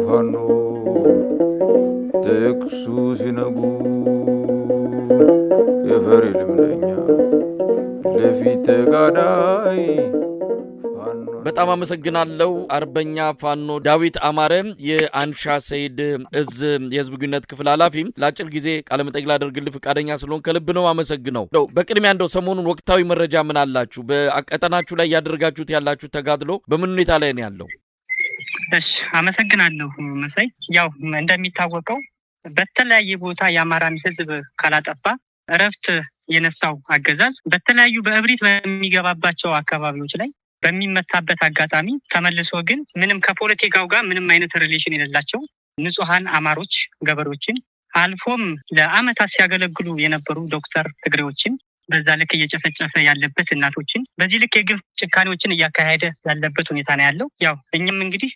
Fano Texu sinagu Yeferi limnenya Lefite gadai በጣም አመሰግናለሁ አርበኛ ፋኖ ዳዊት አማረ የአንሻ ሰይድ እዝ የህዝብ ግንኙነት ክፍል ኃላፊ ለአጭር ጊዜ ቃለ መጠይቅ ላደርግልህ ፈቃደኛ ስለሆን ከልብ ነው አመሰግነው። በቅድሚያ እንደው ሰሞኑን ወቅታዊ መረጃ ምን አላችሁ? በአቀጠናችሁ ላይ ያደረጋችሁት ያላችሁ ተጋድሎ በምን ሁኔታ ላይ ነው ያለው? እሺ አመሰግናለሁ መሳይ። ያው እንደሚታወቀው በተለያየ ቦታ የአማራን ህዝብ ካላጠፋ እረፍት የነሳው አገዛዝ በተለያዩ በእብሪት በሚገባባቸው አካባቢዎች ላይ በሚመታበት አጋጣሚ ተመልሶ ግን ምንም ከፖለቲካው ጋር ምንም አይነት ሪሌሽን የሌላቸው ንጹሃን አማሮች ገበሬዎችን አልፎም ለአመታት ሲያገለግሉ የነበሩ ዶክተር ትግሬዎችን በዛ ልክ እየጨፈጨፈ ያለበት እናቶችን በዚህ ልክ የግፍ ጭካኔዎችን እያካሄደ ያለበት ሁኔታ ነው ያለው። ያው እኛም እንግዲህ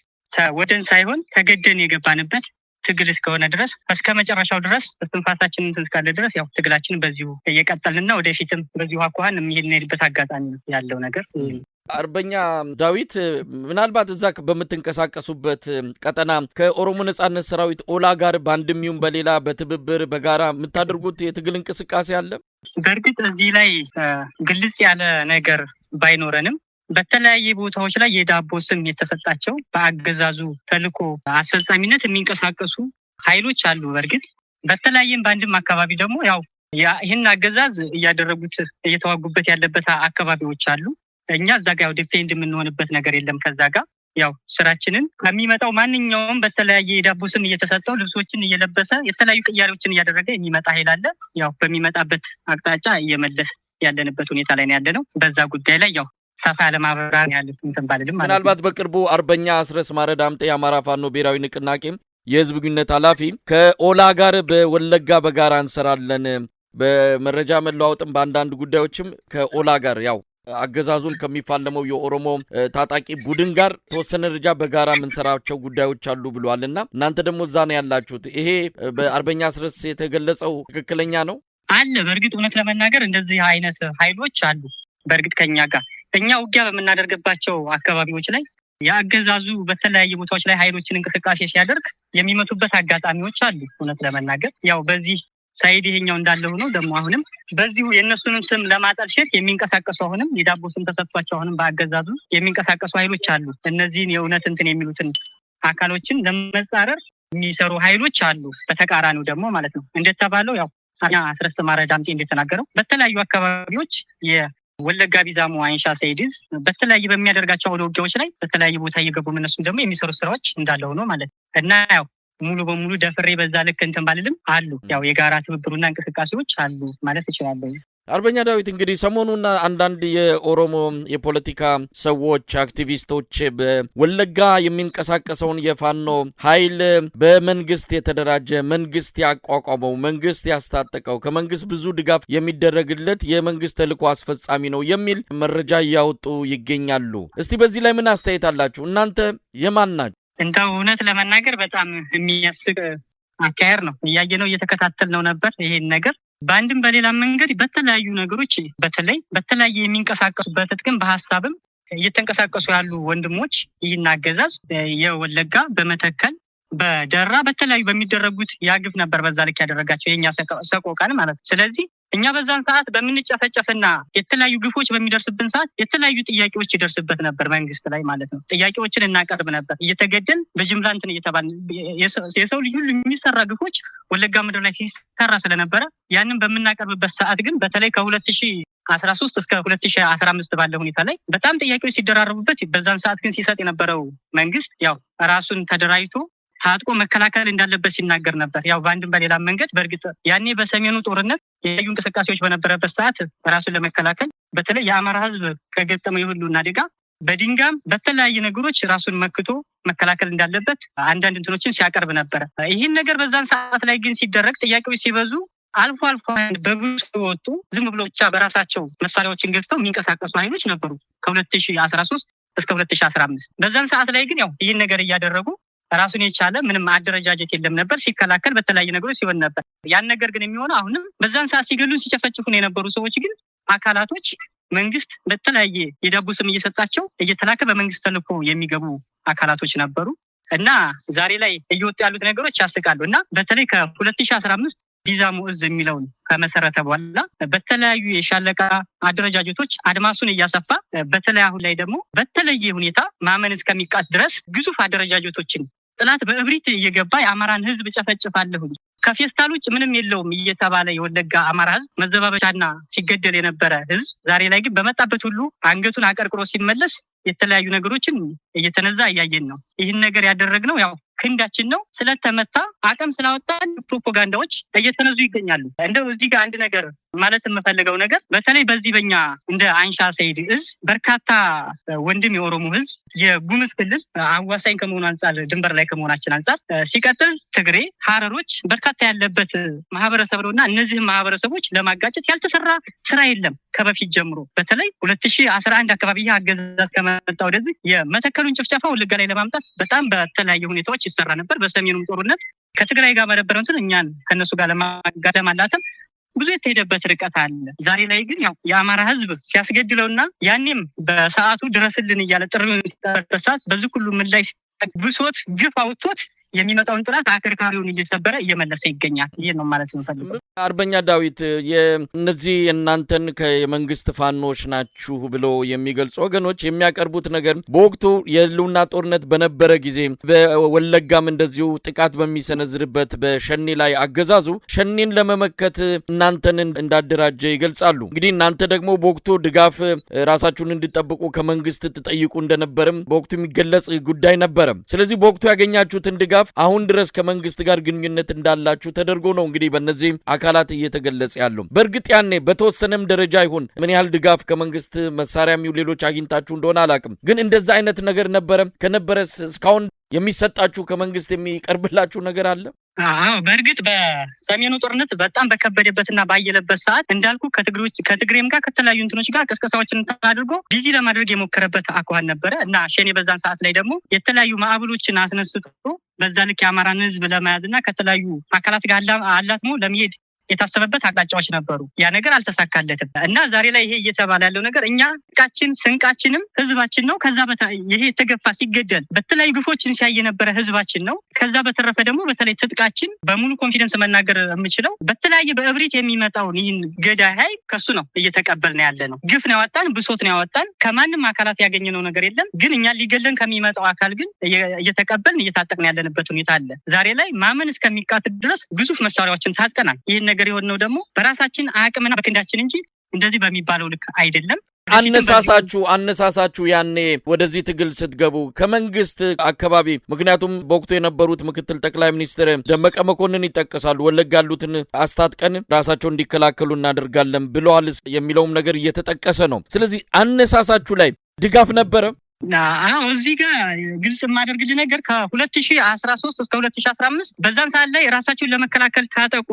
ወደን ሳይሆን ተገደን የገባንበት ትግል እስከሆነ ድረስ እስከ መጨረሻው ድረስ እስትንፋሳችንን እስካለ ድረስ ያው ትግላችን በዚሁ እየቀጠልና ወደፊትም በዚሁ አኳኋን የሚሄድበት አጋጣሚ ያለው ነገር። አርበኛ ዳዊት ምናልባት እዛ በምትንቀሳቀሱበት ቀጠና ከኦሮሞ ነጻነት ሰራዊት ኦላ ጋር በአንድም ይሁን በሌላ በትብብር በጋራ የምታደርጉት የትግል እንቅስቃሴ አለ? በእርግጥ እዚህ ላይ ግልጽ ያለ ነገር ባይኖረንም በተለያየ ቦታዎች ላይ የዳቦ ስም የተሰጣቸው በአገዛዙ ተልዕኮ አስፈጻሚነት የሚንቀሳቀሱ ኃይሎች አሉ። በእርግጥ በተለያየም በአንድም አካባቢ ደግሞ ያው ይህን አገዛዝ እያደረጉት እየተዋጉበት ያለበት አካባቢዎች አሉ። እኛ እዛ ጋር ያው ዲፌንድ የምንሆንበት ነገር የለም። ከዛ ጋር ያው ስራችንን ከሚመጣው ማንኛውም በተለያየ የዳቦ ስም እየተሰጠው ልብሶችን እየለበሰ የተለያዩ ቅያሬዎችን እያደረገ የሚመጣ ኃይል አለ። ያው በሚመጣበት አቅጣጫ እየመለስ ያለንበት ሁኔታ ላይ ነው ያለነው። በዛ ጉዳይ ላይ ያው ሰፋ ያለ ማብራሪያ ያለ እንትን ባልልም ማለት ነው። ምናልባት በቅርቡ አርበኛ አስረስ ማረ ዳምጤ የአማራ ፋኖ ብሔራዊ ንቅናቄ የህዝብ ግንኙነት ኃላፊ ከኦላ ጋር በወለጋ በጋራ እንሰራለን በመረጃ መለዋወጥም በአንዳንድ ጉዳዮችም ከኦላ ጋር ያው አገዛዙን ከሚፋለመው የኦሮሞ ታጣቂ ቡድን ጋር ተወሰነ ደረጃ በጋራ የምንሰራቸው ጉዳዮች አሉ ብሏልና እናንተ ደግሞ እዛ ነው ያላችሁት። ይሄ በአርበኛ አስረስ የተገለጸው ትክክለኛ ነው? አለ። በእርግጥ እውነት ለመናገር እንደዚህ አይነት ኃይሎች አሉ። በእርግጥ ከኛ ጋር እኛ ውጊያ በምናደርግባቸው አካባቢዎች ላይ የአገዛዙ በተለያየ ቦታዎች ላይ ኃይሎችን እንቅስቃሴ ሲያደርግ የሚመቱበት አጋጣሚዎች አሉ። እውነት ለመናገር ያው በዚህ ሳይድ ይሄኛው እንዳለ ሆኖ ደግሞ አሁንም በዚሁ የእነሱንም ስም ለማጠልሸት የሚንቀሳቀሱ አሁንም የዳቦ ስም ተሰጥቷቸው አሁንም በአገዛዙ የሚንቀሳቀሱ ኃይሎች አሉ። እነዚህን የእውነት እንትን የሚሉትን አካሎችን ለመጻረር የሚሰሩ ኃይሎች አሉ። በተቃራኒው ደግሞ ማለት ነው እንደተባለው ያው አስረስ ማረ ዳምጤ እንደተናገረው በተለያዩ አካባቢዎች የወለጋ ቢዛሞ አንሻ ሰይድዝ በተለያየ በሚያደርጋቸው ውጊያዎች ላይ በተለያየ ቦታ እየገቡ እነሱም ደግሞ የሚሰሩ ስራዎች እንዳለ ሆኖ ማለት እና ያው ሙሉ በሙሉ ደፍሬ በዛ ልክ እንትን ባልልም አሉ ያው የጋራ ትብብሩና እንቅስቃሴዎች አሉ ማለት እችላለሁ። አርበኛ ዳዊት እንግዲህ ሰሞኑን አንዳንድ የኦሮሞ የፖለቲካ ሰዎች አክቲቪስቶች በወለጋ የሚንቀሳቀሰውን የፋኖ ኃይል በመንግስት የተደራጀ መንግስት ያቋቋመው መንግስት ያስታጠቀው ከመንግስት ብዙ ድጋፍ የሚደረግለት የመንግስት ተልዕኮ አስፈጻሚ ነው የሚል መረጃ እያወጡ ይገኛሉ። እስቲ በዚህ ላይ ምን አስተያየት አላችሁ? እናንተ የማን ናችሁ? እንደው እውነት ለመናገር በጣም የሚያስቅ አካሄድ ነው። እያየነው እየተከታተልነው ነበር ይሄን ነገር በአንድም በሌላ መንገድ በተለያዩ ነገሮች በተለያየ የሚንቀሳቀሱበት ግን በሐሳብም እየተንቀሳቀሱ ያሉ ወንድሞች ይህን አገዛዝ የወለጋ በመተከል በደራ በተለያዩ በሚደረጉት ያግፍ ነበር በዛ ልክ ያደረጋቸው የኛ ሰቆቃን ማለት ነው። ስለዚህ እኛ በዛን ሰዓት በምንጨፈጨፍና የተለያዩ ግፎች በሚደርስብን ሰዓት የተለያዩ ጥያቄዎች ይደርስበት ነበር መንግስት ላይ ማለት ነው። ጥያቄዎችን እናቀርብ ነበር። እየተገደል በጅምላ እንትን እየተባለ የሰው ልጅ ሁሉ የሚሰራ ግፎች ወለጋ ምድር ላይ ሲሰራ ስለነበረ ያንን በምናቀርብበት ሰዓት ግን በተለይ ከ2013 እስከ 2015 ባለው ሁኔታ ላይ በጣም ጥያቄዎች ሲደራረቡበት በዛን ሰዓት ግን ሲሰጥ የነበረው መንግስት ያው ራሱን ተደራጅቶ ታጥቆ መከላከል እንዳለበት ሲናገር ነበር። ያው በአንድም በሌላ መንገድ በእርግጥ ያኔ በሰሜኑ ጦርነት የተለያዩ እንቅስቃሴዎች በነበረበት ሰዓት ራሱን ለመከላከል በተለይ የአማራ ህዝብ ከገጠመው የሁሉና አደጋ በድንጋም በተለያየ ነገሮች ራሱን መክቶ መከላከል እንዳለበት አንዳንድ እንትኖችን ሲያቀርብ ነበር። ይህን ነገር በዛን ሰዓት ላይ ግን ሲደረግ ጥያቄዎች ሲበዙ አልፎ በብዙ ወጡ ዝም ብሎ ብቻ በራሳቸው መሳሪያዎችን ገዝተው የሚንቀሳቀሱ ኃይሎች ነበሩ ከ2013 እስከ 2015። በዛን ሰዓት ላይ ግን ያው ይህን ነገር እያደረጉ ራሱን የቻለ ምንም አደረጃጀት የለም ነበር። ሲከላከል በተለያየ ነገሮች ሲሆን ነበር። ያን ነገር ግን የሚሆነው አሁንም በዛን ሰዓት ሲገሉን ሲጨፈጭፉን የነበሩ ሰዎች ግን አካላቶች መንግስት በተለያየ የዳቦ ስም እየሰጣቸው እየተላከ በመንግስት ተልኮ የሚገቡ አካላቶች ነበሩ እና ዛሬ ላይ እየወጡ ያሉት ነገሮች ያስቃሉ። እና በተለይ ከ2015 ቢዛሞ እዝ የሚለውን ከመሰረተ በኋላ በተለያዩ የሻለቃ አደረጃጀቶች አድማሱን እያሰፋ በተለይ አሁን ላይ ደግሞ በተለየ ሁኔታ ማመን እስከሚቃት ድረስ ግዙፍ አደረጃጀቶችን ጥላት በእብሪት እየገባ የአማራን ህዝብ ጨፈጭፋለሁ ከፌስታል ውጭ ምንም የለውም እየተባለ የወለጋ አማራ ህዝብ መዘባበቻና ሲገደል የነበረ ህዝብ ዛሬ ላይ ግን በመጣበት ሁሉ አንገቱን አቀርቅሮ ሲመለስ የተለያዩ ነገሮችን እየተነዛ እያየን ነው። ይህን ነገር ያደረግነው ያው ክንዳችን ነው። ስለተመታ አቅም ስላወጣን ፕሮፓጋንዳዎች እየተነዙ ይገኛሉ። እንደው እዚህ ጋር አንድ ነገር ማለት የምፈልገው ነገር በተለይ በዚህ በእኛ እንደ አንሻ ሰይድ እዝ በርካታ ወንድም የኦሮሞ ህዝብ የጉምዝ ክልል አዋሳኝ ከመሆኑ አንጻር ድንበር ላይ ከመሆናችን አንጻር ሲቀጥል ትግሬ፣ ሀረሮች በርካታ ያለበት ማህበረሰብ ነውና እነዚህ ማህበረሰቦች ለማጋጨት ያልተሰራ ስራ የለም ከበፊት ጀምሮ። በተለይ 2011 አካባቢ አገዛዝ ከመጣ ወደዚህ የመተከሉን ጭፍጨፋ ወለጋ ላይ ለማምጣት በጣም በተለያየ ሁኔታዎች ይሰራ ነበር። በሰሜኑም ጦርነት ከትግራይ ጋር በነበረው እንትን እኛን ከነሱ ጋር ለማጋደም አላተም ብዙ የተሄደበት ርቀት አለ። ዛሬ ላይ ግን ያው የአማራ ህዝብ ሲያስገድለውና ያኔም በሰዓቱ ድረስልን እያለ ጥሪውን ሲጠራበት ሰዓት በዚህ ሁሉ ምን ላይ ብሶት ግፍ አውጥቶት የሚመጣውን ጥላት አከርካሪውን እየሰበረ እየመለሰ ይገኛል። ይሄ ነው ማለት ነው ፈልገው። አርበኛ ዳዊት የእነዚህ እናንተን ከመንግስት ፋኖች ናችሁ ብሎ የሚገልጹ ወገኖች የሚያቀርቡት ነገር በወቅቱ የህልውና ጦርነት በነበረ ጊዜ በወለጋም እንደዚሁ ጥቃት በሚሰነዝርበት በሸኔ ላይ አገዛዙ ሸኔን ለመመከት እናንተን እንዳደራጀ ይገልጻሉ። እንግዲህ እናንተ ደግሞ በወቅቱ ድጋፍ ራሳችሁን እንድጠብቁ ከመንግስት ትጠይቁ እንደነበርም በወቅቱ የሚገለጽ ጉዳይ ነበረ። ስለዚህ በወቅቱ ያገኛችሁትን ድጋፍ አሁን ድረስ ከመንግስት ጋር ግንኙነት እንዳላችሁ ተደርጎ ነው እንግዲህ በእነዚህ አካላት እየተገለጸ ያለው። በእርግጥ ያኔ በተወሰነም ደረጃ ይሁን ምን ያህል ድጋፍ ከመንግስት መሳሪያም ሌሎች አግኝታችሁ እንደሆነ አላውቅም፣ ግን እንደዛ አይነት ነገር ነበረ? ከነበረስ እስካሁን የሚሰጣችሁ ከመንግስት የሚቀርብላችሁ ነገር አለ? አዎ በእርግጥ በሰሜኑ ጦርነት በጣም በከበደበትና ባየለበት ሰዓት እንዳልኩ ከትግሬም ጋር ከተለያዩ እንትኖች ጋር ቅስቀሳዎችን አድርጎ ቢዚ ለማድረግ የሞከረበት አኳኋን ነበረ እና ሸኔ በዛን ሰዓት ላይ ደግሞ የተለያዩ ማዕበሎችን አስነስቶ በዛ ልክ የአማራን ህዝብ ለመያዝና ከተለያዩ አካላት ጋር አላትሞ ለመሄድ የታሰበበት አቅጣጫዎች ነበሩ። ያ ነገር አልተሳካለትም እና ዛሬ ላይ ይሄ እየተባለ ያለው ነገር እኛ ስንቃችንም ህዝባችን ነው። ከዛ ይሄ የተገፋ ሲገደል በተለያዩ ግፎችን ሲያይ የነበረ ህዝባችን ነው። ከዛ በተረፈ ደግሞ በተለይ ትጥቃችን በሙሉ ኮንፊደንስ መናገር የምችለው በተለያየ በእብሪት የሚመጣውን ይህን ገዳይ ኃይል ከሱ ነው እየተቀበልን ያለ ነው። ግፍ ነው ያወጣን፣ ብሶት ነው ያወጣን። ከማንም አካላት ያገኘነው ነገር የለም። ግን እኛ ሊገለን ከሚመጣው አካል ግን እየተቀበልን እየታጠቅን ያለንበት ሁኔታ አለ። ዛሬ ላይ ማመን እስከሚቃት ድረስ ግዙፍ መሳሪያዎችን ታጥቀናል። ይህን ነገር የሆነው ደግሞ በራሳችን አቅምና በክንዳችን እንጂ እንደዚህ በሚባለው ልክ አይደለም። አነሳሳችሁ ያኔ ወደዚህ ትግል ስትገቡ ከመንግስት አካባቢ፣ ምክንያቱም በወቅቱ የነበሩት ምክትል ጠቅላይ ሚኒስትር ደመቀ መኮንን ይጠቀሳሉ። ወለጋ ያሉትን አስታጥቀን ራሳቸው እንዲከላከሉ እናደርጋለን ብለዋል የሚለውም ነገር እየተጠቀሰ ነው። ስለዚህ አነሳሳችሁ ላይ ድጋፍ ነበረ? አዎ እዚህ ጋር ግልጽ የማደርግልህ ነገር ከ2013 እስከ 2015 በዛን ሰዓት ላይ ራሳቸውን ለመከላከል ታጠቁ፣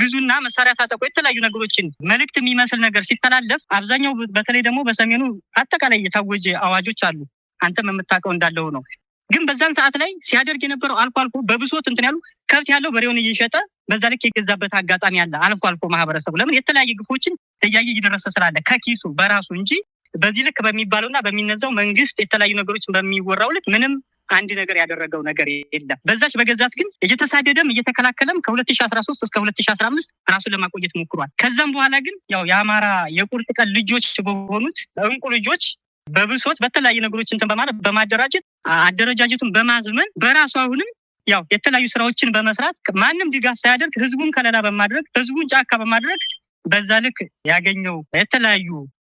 ግዙና መሳሪያ ታጠቁ የተለያዩ ነገሮችን መልእክት የሚመስል ነገር ሲተላለፍ አብዛኛው በተለይ ደግሞ በሰሜኑ አጠቃላይ የታወጀ አዋጆች አሉ። አንተም የምታውቀው እንዳለው ነው። ግን በዛን ሰዓት ላይ ሲያደርግ የነበረው አልፎ አልፎ በብሶት እንትን ያሉ ከብት ያለው በሬውን እየሸጠ በዛ ልክ የገዛበት አጋጣሚ አለ። አልፎ አልፎ ማህበረሰቡ ለምን የተለያየ ግፎችን እያየ እየደረሰ ስላለ ከኪሱ በራሱ እንጂ በዚህ ልክ በሚባለውና በሚነዛው መንግስት የተለያዩ ነገሮችን በሚወራው ልክ ምንም አንድ ነገር ያደረገው ነገር የለም። በዛች በገዛት ግን እየተሳደደም እየተከላከለም ከ2013 እስከ 2015 ራሱን ለማቆየት ሞክሯል። ከዛም በኋላ ግን ያው የአማራ የቁርጥ ቀን ልጆች በሆኑት እንቁ ልጆች በብሶት በተለያዩ ነገሮች እንትን በማለት በማደራጀት አደረጃጀቱን በማዝመን በራሱ አሁንም ያው የተለያዩ ስራዎችን በመስራት ማንም ድጋፍ ሳያደርግ ህዝቡን ከለላ በማድረግ ህዝቡን ጫካ በማድረግ በዛ ልክ ያገኘው የተለያዩ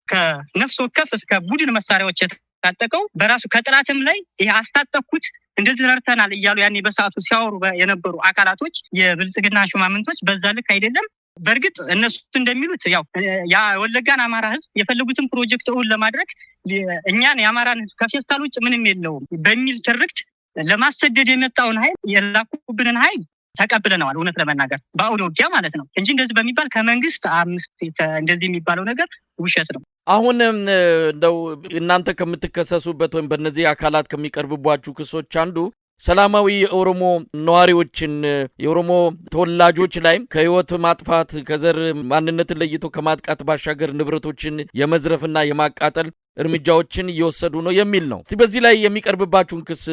ከነፍስ ወከፍ እስከ ቡድን መሳሪያዎች የታጠቀው በራሱ ከጥራትም ላይ ይሄ አስታጠቅኩት እንደዚህ ረርተናል እያሉ ያኔ በሰዓቱ ሲያወሩ የነበሩ አካላቶች የብልጽግና ሹማምንቶች በዛ ልክ አይደለም። በእርግጥ እነሱ እንደሚሉት ያው የወለጋን አማራ ህዝብ የፈለጉትን ፕሮጀክት እውን ለማድረግ እኛን የአማራን ህዝብ ከፌስታል ውጭ ምንም የለውም በሚል ትርክት ለማሰደድ የመጣውን ኃይል የላኩብንን ኃይል ተቀብለናል። እውነት ለመናገር በአውደ ውጊያ ማለት ነው እንጂ እንደዚህ በሚባል ከመንግስት 5 እንደዚህ የሚባለው ነገር ውሸት ነው። አሁን እንደው እናንተ ከምትከሰሱበት ወይም በእነዚህ አካላት ከሚቀርብባችሁ ክሶች አንዱ ሰላማዊ የኦሮሞ ነዋሪዎችን የኦሮሞ ተወላጆች ላይ ከህይወት ማጥፋት ከዘር ማንነትን ለይቶ ከማጥቃት ባሻገር ንብረቶችን የመዝረፍና የማቃጠል እርምጃዎችን እየወሰዱ ነው የሚል ነው። እስቲ በዚህ ላይ የሚቀርብባችሁን ክስ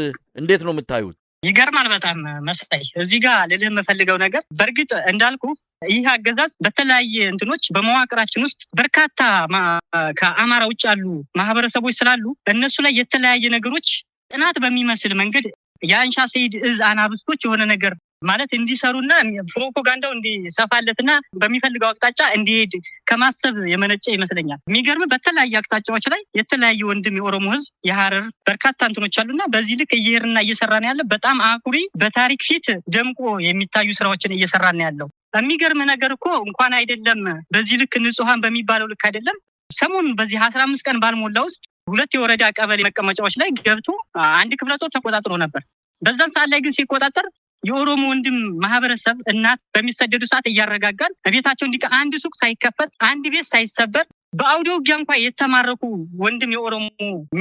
እንዴት ነው የምታዩት? ይገርማል በጣም መሳይ። እዚህ ጋር ልልህ የምፈልገው ነገር በእርግጥ እንዳልኩ ይህ አገዛዝ በተለያየ እንትኖች በመዋቅራችን ውስጥ በርካታ ከአማራ ውጭ ያሉ ማህበረሰቦች ስላሉ እነሱ ላይ የተለያየ ነገሮች ጥናት በሚመስል መንገድ የአንሻ ሰይድ እዝ አናብስቶች የሆነ ነገር ማለት እንዲሰሩና ፕሮፓጋንዳው እንዲሰፋለትና በሚፈልገው አቅጣጫ እንዲሄድ ከማሰብ የመነጨ ይመስለኛል። የሚገርም በተለያየ አቅጣጫዎች ላይ የተለያየ ወንድም የኦሮሞ ህዝብ የሐረር በርካታ እንትኖች አሉና በዚህ ልክ እየሄድና እየሰራን ያለ በጣም አኩሪ በታሪክ ፊት ደምቆ የሚታዩ ስራዎችን እየሰራን ያለው። የሚገርም ነገር እኮ እንኳን አይደለም በዚህ ልክ ንጹሃን በሚባለው ልክ አይደለም ሰሞኑን በዚህ 15 ቀን ባልሞላ ውስጥ 2 የወረዳ ቀበሌ መቀመጫዎች ላይ ገብቶ አንድ ክፍለ ጦር ተቆጣጥሮ ነበር። በዛም ሰዓት ላይ ግን ሲቆጣጠር የኦሮሞ ወንድም ማህበረሰብ እናት በሚሰደዱ ሰዓት እያረጋጋል ቤታቸው እንዲቀ አንድ ሱቅ ሳይከፈት አንድ ቤት ሳይሰበር በአውደ ውጊያ እንኳን የተማረኩ ወንድም የኦሮሞ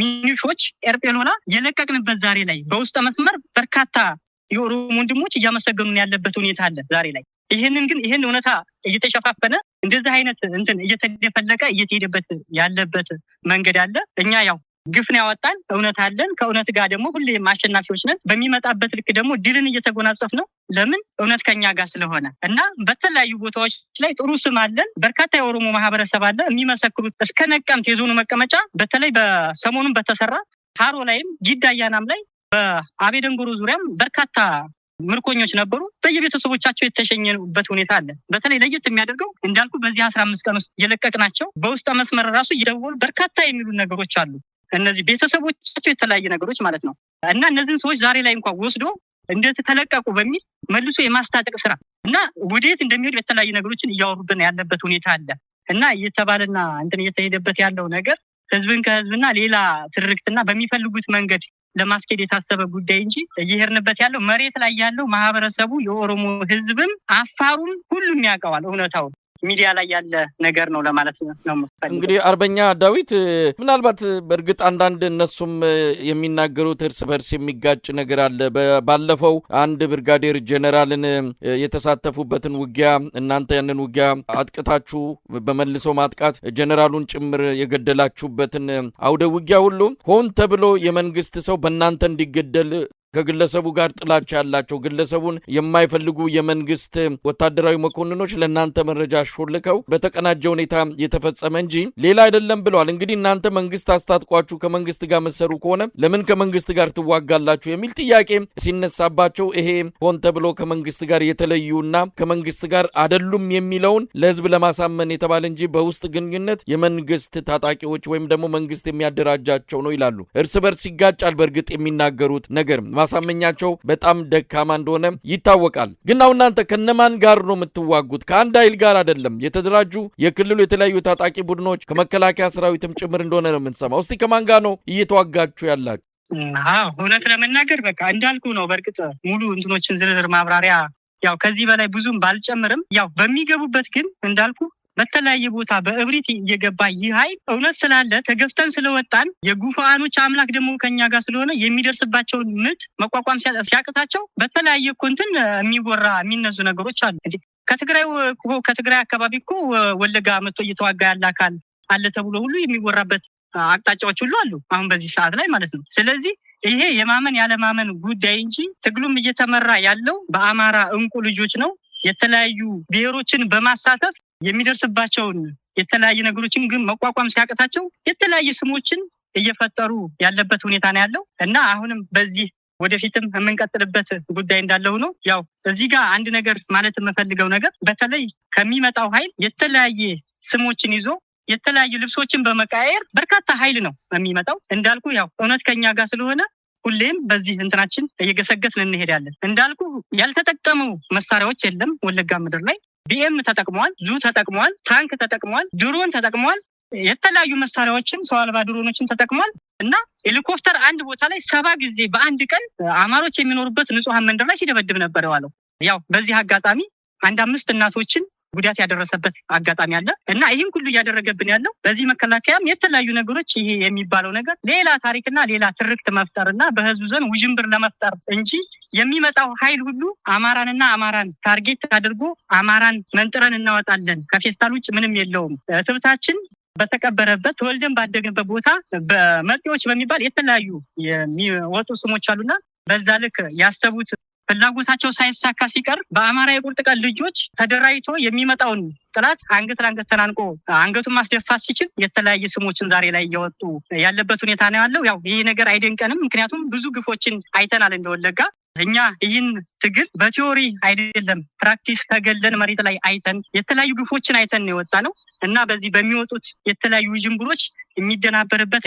ሚኒሾች ኤርጴሎና የለቀቅንበት ዛሬ ላይ በውስጥ መስመር በርካታ የኦሮሞ ወንድሞች እያመሰገኑን ያለበት ሁኔታ አለ ዛሬ ላይ። ይሄን እውነታ እየተሸፋፈነ እንደዚህ አይነት እንትን እየተደፈለቀ እየተሄደበት ያለበት መንገድ አለ። እኛ ያው ግፍን ያወጣን እውነት አለን። ከእውነት ጋር ደግሞ ሁሌም አሸናፊዎች ነን። በሚመጣበት ልክ ደግሞ ድልን እየተጎናጸፍ ነው። ለምን? እውነት ከኛ ጋር ስለሆነ እና በተለያዩ ቦታዎች ላይ ጥሩ ስም አለን። በርካታ የኦሮሞ ማህበረሰብ አለ የሚመሰክሩት። እስከ ነቀምት የዞኑ መቀመጫ በተለይ በሰሞኑን በተሰራ ሃሮ ላይም ጊዳያናም ላይ በአቤደንጎሮ ዙሪያም በርካታ ምርኮኞች ነበሩ። በየቤተሰቦቻቸው የተሸኘኑበት ሁኔታ አለ። በተለይ ለየት የሚያደርገው እንዳልኩ በዚህ 15 ቀን ውስጥ የለቀቅናቸው በውስጥ መስመር ራሱ እየደወሉ በርካታ የሚሉ ነገሮች አሉ። እነዚህ ቤተሰቦቻቸው የተለያየ ነገሮች ማለት ነው እና እነዚህን ሰዎች ዛሬ ላይ እንኳን ወስዶ እንዴት ተለቀቁ በሚል መልሶ የማስታጠቅ ስራ እና ወዴት እንደሚሄድ የተለያዩ ነገሮችን እያወሩብን ያለበት ሁኔታ አለ እና እየተባለና እንትን እየተሄደበት ያለው ነገር ህዝብን ከህዝብና ሌላ ትርክትና በሚፈልጉት መንገድ ለማስኬድ የታሰበ ጉዳይ እንጂ እየሄድንበት ያለው መሬት ላይ ያለው ማህበረሰቡ የኦሮሞ ህዝብም አፋሩም ሁሉም ያውቀዋል እውነታው ሚዲያ ላይ ያለ ነገር ነው ለማለት ነው። እንግዲህ አርበኛ ዳዊት ምናልባት በእርግጥ አንዳንድ እነሱም የሚናገሩት እርስ በርስ የሚጋጭ ነገር አለ። ባለፈው አንድ ብርጋዴር ጀነራልን የተሳተፉበትን ውጊያ እናንተ ያንን ውጊያ አጥቅታችሁ በመልሶ ማጥቃት ጀነራሉን ጭምር የገደላችሁበትን አውደ ውጊያ ሁሉ ሆን ተብሎ የመንግስት ሰው በእናንተ እንዲገደል ከግለሰቡ ጋር ጥላቻ ያላቸው ግለሰቡን የማይፈልጉ የመንግስት ወታደራዊ መኮንኖች ለእናንተ መረጃ ሾልከው በተቀናጀ ሁኔታ የተፈጸመ እንጂ ሌላ አይደለም ብለዋል። እንግዲህ እናንተ መንግስት አስታጥቋችሁ ከመንግስት ጋር መሰሩ ከሆነ ለምን ከመንግስት ጋር ትዋጋላችሁ የሚል ጥያቄ ሲነሳባቸው ይሄ ሆን ተብሎ ከመንግስት ጋር የተለዩና ከመንግስት ጋር አይደሉም የሚለውን ለህዝብ ለማሳመን የተባለ እንጂ በውስጥ ግንኙነት የመንግስት ታጣቂዎች ወይም ደግሞ መንግስት የሚያደራጃቸው ነው ይላሉ። እርስ በርስ ይጋጫል። በእርግጥ የሚናገሩት ነገር ማሳመኛቸው በጣም ደካማ እንደሆነ ይታወቃል። ግን አሁን እናንተ ከነማን ጋር ነው የምትዋጉት? ከአንድ ኃይል ጋር አይደለም። የተደራጁ የክልሉ የተለያዩ ታጣቂ ቡድኖች ከመከላከያ ሰራዊትም ጭምር እንደሆነ ነው የምንሰማው። እስቲ ከማን ጋር ነው እየተዋጋችሁ ያላችሁ? እውነት ለመናገር በቃ እንዳልኩ ነው። በእርግጥ ሙሉ እንትኖችን ዝርዝር ማብራሪያ ያው ከዚህ በላይ ብዙም ባልጨምርም ያው በሚገቡበት ግን እንዳልኩ በተለያየ ቦታ በእብሪት እየገባ ይህ ኃይል እውነት ስላለ ተገፍተን ስለወጣን የጉፋኖች አምላክ ደግሞ ከኛ ጋር ስለሆነ የሚደርስባቸውን ምት መቋቋም ሲያቅታቸው በተለያየ ኮንትን የሚወራ የሚነዙ ነገሮች አሉ። እንዴ ከትግራይ አካባቢ እኮ ወለጋ መጥቶ እየተዋጋ ያለ አካል አለ ተብሎ ሁሉ የሚወራበት አቅጣጫዎች ሁሉ አሉ አሁን በዚህ ሰዓት ላይ ማለት ነው። ስለዚህ ይሄ የማመን ያለ ማመን ጉዳይ እንጂ ትግሉም እየተመራ ያለው በአማራ እንቁ ልጆች ነው። የተለያዩ ብሔሮችን በማሳተፍ የሚደርስባቸውን የተለያዩ ነገሮችን ግን መቋቋም ሲያቅታቸው የተለያዩ ስሞችን እየፈጠሩ ያለበት ሁኔታ ነው ያለው እና አሁንም በዚህ ወደፊትም የምንቀጥልበት ጉዳይ እንዳለው ነው። ያው እዚህ ጋር አንድ ነገር ማለት የምፈልገው ነገር በተለይ ከሚመጣው ኃይል የተለያየ ስሞችን ይዞ የተለያዩ ልብሶችን በመቀያየር በርካታ ኃይል ነው የሚመጣው። እንዳልኩ ያው እውነት ከኛ ጋር ስለሆነ ሁሌም በዚህ እንትናችን እየገሰገስን እንሄዳለን። እንዳልኩ ያልተጠቀሙ መሳሪያዎች የለም። ወለጋ ምድር ላይ ቢኤም ተጠቅመዋል፣ ዙ ተጠቅመዋል፣ ታንክ ተጠቅመዋል፣ ድሮን ተጠቅመዋል፣ የተለያዩ መሳሪያዎችን ሰው አልባ ድሮኖችን ተጠቅመዋል እና ሄሊኮፕተር አንድ ቦታ ላይ 7 ጊዜ በአንድ ቀን አማሮች የሚኖሩበት ንጹሃን መንደር ላይ ሲደበድብ ነበር የዋለው። ያው በዚህ አጋጣሚ 5 እናቶችን ጉዳት ያደረሰበት አጋጣሚ አለ እና ይህን ሁሉ እያደረገብን ያለው በዚህ መከላከያም የተለያዩ ነገሮች ይሄ የሚባለው ነገር ሌላ ታሪክና ሌላ ትርክት መፍጠርና በህዝቡ ዘንድ ውዥንብር ለመፍጠር እንጂ የሚመጣው ኃይል ሁሉ አማራንና አማራን ታርጌት አድርጎ አማራን መንጥረን እናወጣለን ከፌስታል ውጭ ምንም የለውም። ትብታችን በተቀበረበት ተወልደን ባደግንበት ቦታ በመጤዎች በሚባል የተለያዩ የሚወጡ ስሞች አሉና በዛ ልክ ያሰቡት ፍላጎታቸው ሳይሳካ ሲቀር በአማራ የቁርጥ ቀን ልጆች ተደራጅቶ የሚመጣውን ጥላት አንገት ለአንገት ተናንቆ አንገቱን ማስደፋት ሲችል የተለያየ ስሞችን ዛሬ ላይ እያወጡ ያለበት ሁኔታ ነው ያለው። ያው ይህ ነገር አይደንቀንም፣ ምክንያቱም ብዙ ግፎችን አይተናል እንደወለጋ። እኛ ይህን ትግል በቲዮሪ አይደለም ፕራክቲስ ተገለን መሬት ላይ አይተን የተለያዩ ግፎችን አይተን የወጣ ነው እና በዚህ በሚወጡት የተለያዩ ጅምብሮች የሚደናገርበት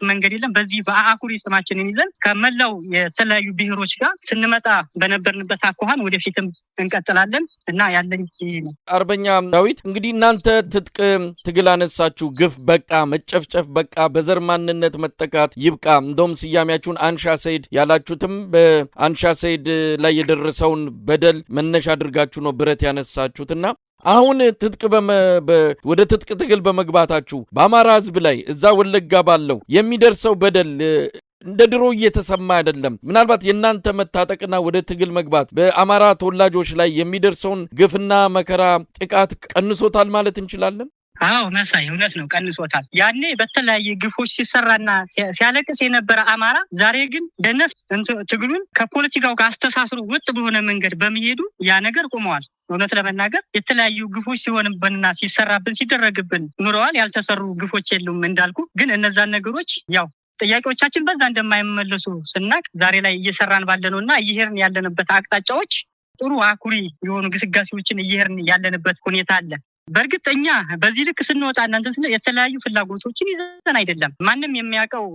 መንገድ የለም። በዚህ በአኩሪ ስማችንን ይዘን ከመላው የተለያዩ ብሔሮች ጋር ስንመጣ በነበርንበት አኳኋን ወደፊትም እንቀጥላለን እና ያለኝ ይህ ነው። አርበኛ ዳዊት እንግዲህ እናንተ ትጥቅ ትግል አነሳችሁ፣ ግፍ በቃ፣ መጨፍጨፍ በቃ፣ በዘር ማንነት መጠቃት ይብቃ። እንደውም ስያሜያችሁን አንሻ ሰይድ ያላችሁትም በአንሻ ሰይድ ላይ የደረሰውን በደል መነሻ አድርጋችሁ ነው ብረት ያነሳችሁትና አሁን ትጥቅ ወደ ትጥቅ ትግል በመግባታችሁ በአማራ ሕዝብ ላይ እዛ ወለጋ ባለው የሚደርሰው በደል እንደ ድሮ እየተሰማ አይደለም። ምናልባት የእናንተ መታጠቅና ወደ ትግል መግባት በአማራ ተወላጆች ላይ የሚደርሰውን ግፍና መከራ ጥቃት ቀንሶታል ማለት እንችላለን? አዎ መሳይ እውነት ነው፣ ቀንሶታል። ያኔ በተለያየ ግፎች ሲሰራና ሲያለቅስ የነበረ አማራ ዛሬ ግን በነፍስ ትግሉን ከፖለቲካው ጋር አስተሳስሮ ወጥ በሆነ መንገድ በመሄዱ ያ ነገር ቆመዋል። እውነት ለመናገር የተለያዩ ግፎች ሲሆንብንና ሲሰራብን ሲደረግብን ኑረዋል። ያልተሰሩ ግፎች የሉም እንዳልኩ። ግን እነዛን ነገሮች ያው ጥያቄዎቻችን በዛ እንደማይመለሱ ስናቅ ዛሬ ላይ እየሰራን ባለነውና እየሄድን ያለንበት አቅጣጫዎች ጥሩ አኩሪ የሆኑ ግስጋሴዎችን እየሄድን ያለንበት ሁኔታ አለ። በእርግጥ እኛ በዚህ ልክ ስንወጣ እናንተ የተለያዩ ፍላጎቶችን ይዘን አይደለም። ማንም የሚያውቀው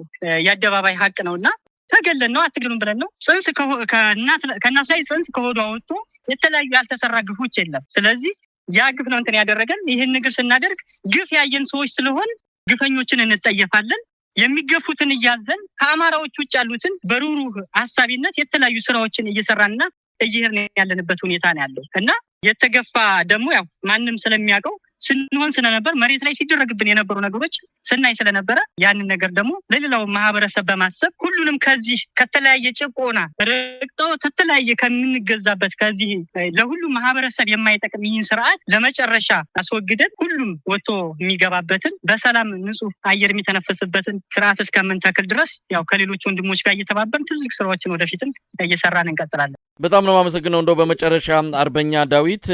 የአደባባይ ሀቅ ነውና ተገለን ነው አትግሉም ብለን ነው። ጽንስ ከእናት ላይ ጽንስ ከሆዷ ወጥቶ የተለያዩ ያልተሰራ ግፎች የለም። ስለዚህ ያ ግፍ ነው እንትን ያደረገን። ይህን ነገር ስናደርግ ግፍ ያየን ሰዎች ስለሆን ግፈኞችን እንጠየፋለን። የሚገፉትን እያዘን ከአማራዎች ውጭ ያሉትን በሩሩህ አሳቢነት የተለያዩ ስራዎችን እየሰራንና እየሄድን ያለንበት ሁኔታ ነው ያለው እና የተገፋ ደግሞ ያው ማንም ስለሚያውቀው ስንሆን ስለነበር መሬት ላይ ሲደረግብን የነበሩ ነገሮች ስናይ ስለነበረ ያንን ነገር ደግሞ ለሌላው ማህበረሰብ በማሰብ ሁሉንም ከዚህ ከተለያየ ጭቆና ረግጠው ከተለያየ ከምንገዛበት ከዚህ ለሁሉም ማህበረሰብ የማይጠቅም ይህን ስርዓት ለመጨረሻ አስወግደን ሁሉም ወጥቶ የሚገባበትን በሰላም ንጹህ አየር የሚተነፈስበትን ስርዓት እስከምንተክል ድረስ ያው ከሌሎች ወንድሞች ጋር እየተባበርን ትልቅ ስራዎችን ወደፊትም እየሰራን እንቀጥላለን። በጣም ነው የማመሰግነው። እንደው በመጨረሻ አርበኛ ዳዊት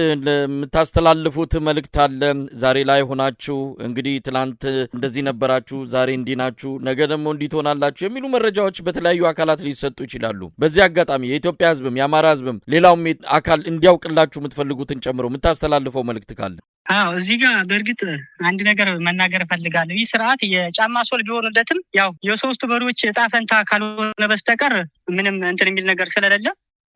ለምታስተላልፉት መልእክት አለ? ዛሬ ላይ ሆናችሁ እንግዲህ ትላንት እንደዚህ ነበራችሁ፣ ዛሬ እንዲህ ናችሁ፣ ነገ ደግሞ እንዲህ ትሆናላችሁ የሚሉ መረጃዎች በተለያዩ አካላት ሊሰጡ ይችላሉ። በዚህ አጋጣሚ የኢትዮጵያ ሕዝብም የአማራ ሕዝብም ሌላውም አካል እንዲያውቅላችሁ የምትፈልጉትን ጨምሮ የምታስተላልፈው መልእክት ካለ? አዎ እዚህ ጋር በእርግጥ አንድ ነገር መናገር እፈልጋለሁ። ይህ ስርዓት የጫማ ሶል ቢሆንለትም ያው የሶስቱ በሮች ዕጣ ፈንታ ካልሆነ በስተቀር ምንም እንትን የሚል ነገር ስለሌለ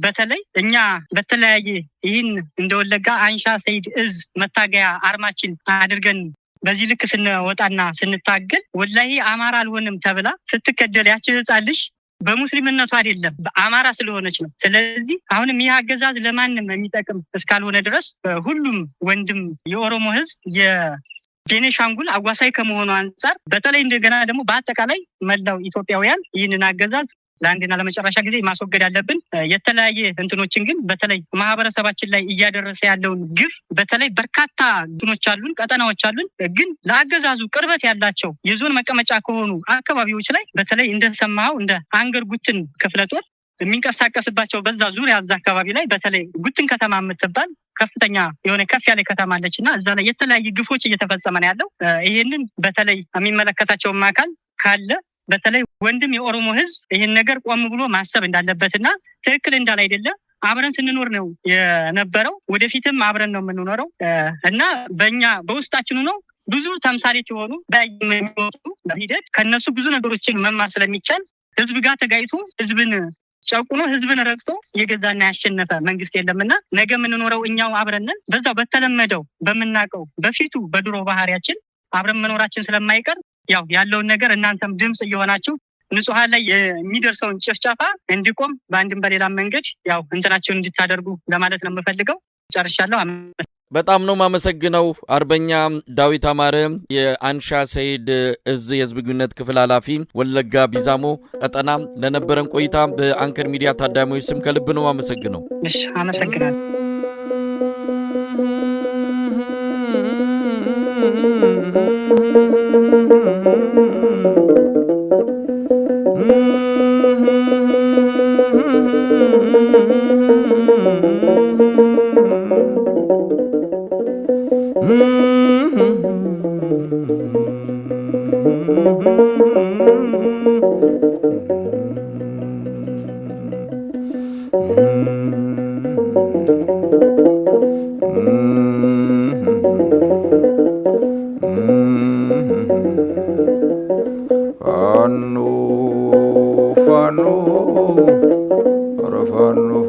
በተለይ እኛ በተለያየ ይህን እንደወለጋ አንሻ ሰይድ እዝ መታገያ አርማችን አድርገን በዚህ ልክ ስንወጣና ስንታገል ወላሂ አማራ አልሆንም ተብላ ስትከደል ያቺ ህፃን ልጅ በሙስሊምነቱ አይደለም በአማራ ስለሆነች ነው። ስለዚህ አሁንም ይህ አገዛዝ ለማንም የሚጠቅም እስካልሆነ ድረስ ሁሉም ወንድም የኦሮሞ ህዝብ የቤኒሻንጉል አዋሳኝ ከመሆኑ አንጻር በተለይ እንደገና ደግሞ በአጠቃላይ መላው ኢትዮጵያውያን ይህንን አገዛዝ ለአንድና ለመጨረሻ ጊዜ ማስወገድ ያለብን የተለያየ እንትኖችን ግን በተለይ ማህበረሰባችን ላይ እያደረሰ ያለውን ግፍ በተለይ በርካታ እንትኖች አሉን ቀጠናዎች አሉን ግን ለአገዛዙ ቅርበት ያላቸው የዞን መቀመጫ ከሆኑ አካባቢዎች ላይ በተለይ እንደሰማው እንደ አንገር ጉትን ክፍለ ጦር የሚንቀሳቀስባቸው በዛ ዙሪያ እዛ አካባቢ ላይ በተለይ ጉትን ከተማ የምትባል ከፍተኛ የሆነ ከፍ ያለ ከተማ አለችና እዛ ላይ የተለያየ ግፎች እየተፈጸመ ነው ያለው። ይሄንን በተለይ የሚመለከታቸው አካል ካለ በተለይ ወንድም የኦሮሞ ህዝብ ይሄን ነገር ቆም ብሎ ማሰብ እንዳለበትና ትክክል እንዳላይደለ አብረን ስንኖር ነው የነበረው ወደፊትም አብረን ነው የምንኖረው እና በእኛ በውስጣችን ነው ብዙ ተምሳሌት የሆኑ በሚወጡ ሂደት ከነሱ ብዙ ነገሮችን መማር ስለሚቻል ህዝብ ጋር ተጋይቶ ህዝብን ጨቁኖ ህዝብን ረግጦ የገዛና ያሸነፈ መንግስት የለምና ነገ የምንኖረው እኛው አብረንን በዛው በተለመደው በመናቀው በፊቱ በድሮ ባህሪያችን አብረን መኖራችን ስለማይቀር ያው ያለውን ነገር እናንተም ድምጽ እየሆናችሁ ንጹሃን ላይ የሚደርሰውን ጭፍጨፋ እንዲቆም በአንድም በሌላ መንገድ ያው እንትናችሁን እንድታደርጉ ለማለት ነው የምፈልገው። ጨርሻለሁ። በጣም ነው ማመሰግነው አርበኛ ዳዊት አማረ የአንሻ ሰይድ እዝ የህዝብ ግንኙነት ክፍል ኃላፊ ወለጋ ቢዛሞ ቀጠና ለነበረን ቆይታ በአንከር ሚዲያ ታዳሚዎች ስም ከልብ ነው ማመሰግነው። እሺ አመሰግናለሁ።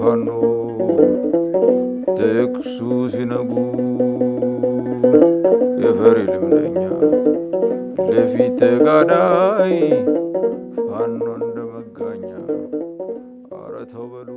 ፋኖ ጥቅሱ ሲነጉ የፈሪ ልምደኛ ለፊት ተጋዳይ ፋኖ እንደመጋኛ ኧረ ተው በሉ